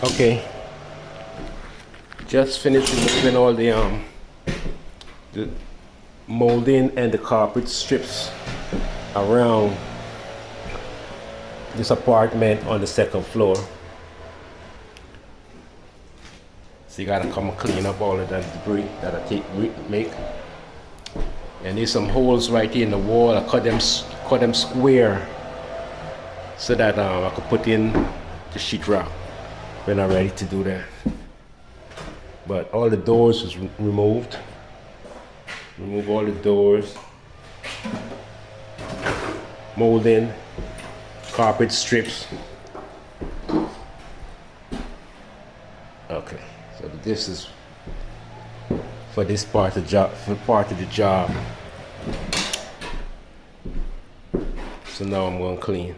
Okay, just finished removing all the molding and the carpet strips around this apartment on the second floor. So you gotta come and clean up all of that debris that I make. And there's some holes right here in the wall. I cut them square so that I could put in the sheetrock when I'm ready to do that. But all the doors was removed. Remove all the doors, molding, carpet strips. Okay, so this is for this part of the job. So now I'm going to clean.